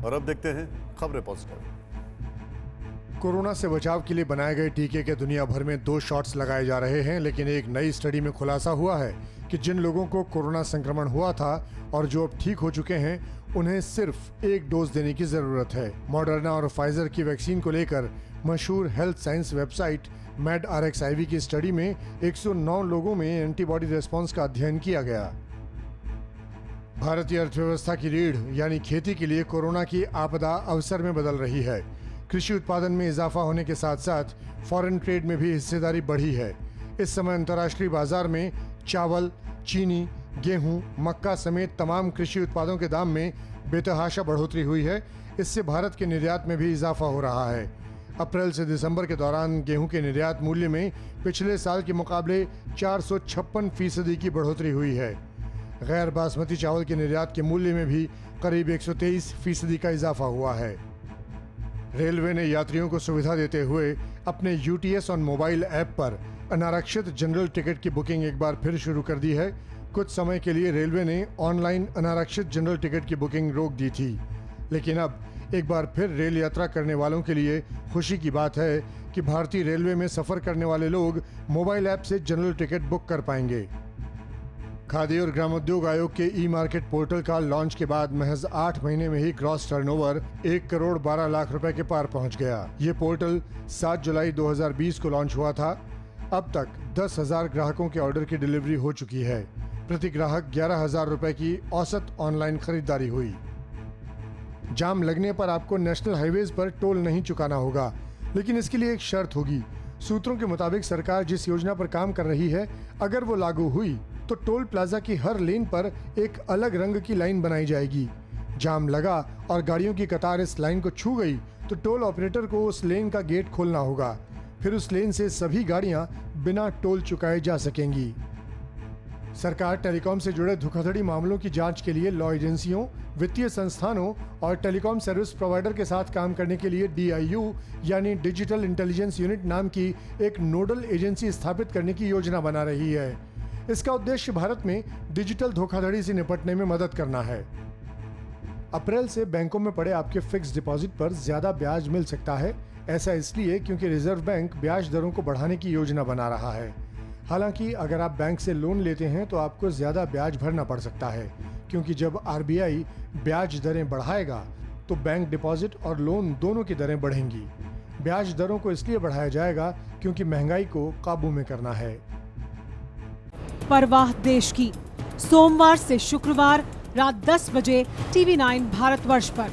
और अब देखते हैं खबरें पॉजिटिव। कोरोना से बचाव के लिए बनाए गए टीके के दुनिया भर में 2 शॉट्स लगाए जा रहे हैं, लेकिन एक नई स्टडी में खुलासा हुआ है कि जिन लोगों को कोरोना संक्रमण हुआ था और जो अब ठीक हो चुके हैं, उन्हें सिर्फ 1 डोज देने की जरूरत है। मॉडर्ना और फाइजर की वैक्सीन को लेकर मशहूर हेल्थ साइंस वेबसाइट medRxiv की स्टडी में 109 लोगों में एंटीबॉडी रिस्पॉन्स का अध्ययन किया गया। भारतीय अर्थव्यवस्था की रीढ़ यानी खेती के लिए कोरोना की आपदा अवसर में बदल रही है। कृषि उत्पादन में इजाफा होने के साथ साथ फॉरेन ट्रेड में भी हिस्सेदारी बढ़ी है। इस समय अंतर्राष्ट्रीय बाजार में चावल, चीनी, गेहूं, मक्का समेत तमाम कृषि उत्पादों के दाम में बेतहाशा बढ़ोतरी हुई है। इससे भारत के निर्यात में भी इजाफा हो रहा है। अप्रैल से दिसंबर के दौरान गेहूं के निर्यात मूल्य में पिछले साल के मुकाबले 456% की बढ़ोतरी हुई है। गैर बासमती चावल के निर्यात के मूल्य में भी करीब 123% का इजाफा हुआ है। रेलवे ने यात्रियों को सुविधा देते हुए अपने UTS ऑन मोबाइल ऐप पर अनारक्षित जनरल टिकट की बुकिंग एक बार फिर शुरू कर दी है। कुछ समय के लिए रेलवे ने ऑनलाइन अनारक्षित जनरल टिकट की बुकिंग रोक दी थी, लेकिन अब एक बार फिर रेल यात्रा करने वालों के लिए खुशी की बात है कि भारतीय रेलवे में सफर करने वाले लोग मोबाइल ऐप से जनरल टिकट बुक कर पाएंगे। खादी और ग्रामोद्योग आयोग के ई-मार्केट पोर्टल का लॉन्च के बाद महज 8 महीने में ही ग्रॉस टर्नओवर 1 करोड़ 12 लाख रुपए के पार पहुंच गया। ये पोर्टल 7 जुलाई 2020 को लॉन्च हुआ था। अब तक 10,000 ग्राहकों के ऑर्डर की डिलीवरी हो चुकी है। प्रति ग्राहक 11,000 रुपए की औसत ऑनलाइन खरीदारी हुई। जाम लगने पर आपको नेशनल हाईवेज पर टोल नहीं चुकाना होगा, लेकिन इसके लिए एक शर्त होगी। सूत्रों के मुताबिक सरकार जिस योजना पर काम कर रही है, अगर वो लागू हुई तो टोल प्लाजा की हर लेन पर एक अलग रंग की लाइन बनाई जाएगी। जाम लगा और गाड़ियों की कतार इस लाइन को छू गई तो टोल ऑपरेटर को उस लेन का गेट खोलना होगा। फिर उस लेन से सभी गाड़ियां बिना टोल चुकाए जा सकेंगी। सरकार टेलीकॉम से जुड़े धोखाधड़ी मामलों की जांच के लिए लॉ एजेंसियों, वित्तीय संस्थानों और टेलीकॉम सर्विस प्रोवाइडर के साथ काम करने के लिए DIU यानी डिजिटल इंटेलिजेंस यूनिट नाम की एक नोडल एजेंसी स्थापित करने की योजना बना रही है। इसका उद्देश्य भारत में डिजिटल धोखाधड़ी से निपटने में मदद करना है। अप्रैल से बैंकों में पड़े आपके फिक्स डिपॉजिट पर ज्यादा ब्याज मिल सकता है। ऐसा इसलिए क्योंकि रिजर्व बैंक ब्याज दरों को बढ़ाने की योजना बना रहा है। हालांकि अगर आप बैंक से लोन लेते हैं तो आपको ज्यादा ब्याज भरना पड़ सकता है, क्योंकि जब RBI ब्याज दरें बढ़ाएगा तो बैंक डिपॉजिट और लोन दोनों की दरें बढ़ेंगी। ब्याज दरों को इसलिए बढ़ाया जाएगा क्योंकि महंगाई को काबू में करना है। परवाह देश की, सोमवार से शुक्रवार रात 10 बजे TV9 भारतवर्ष पर।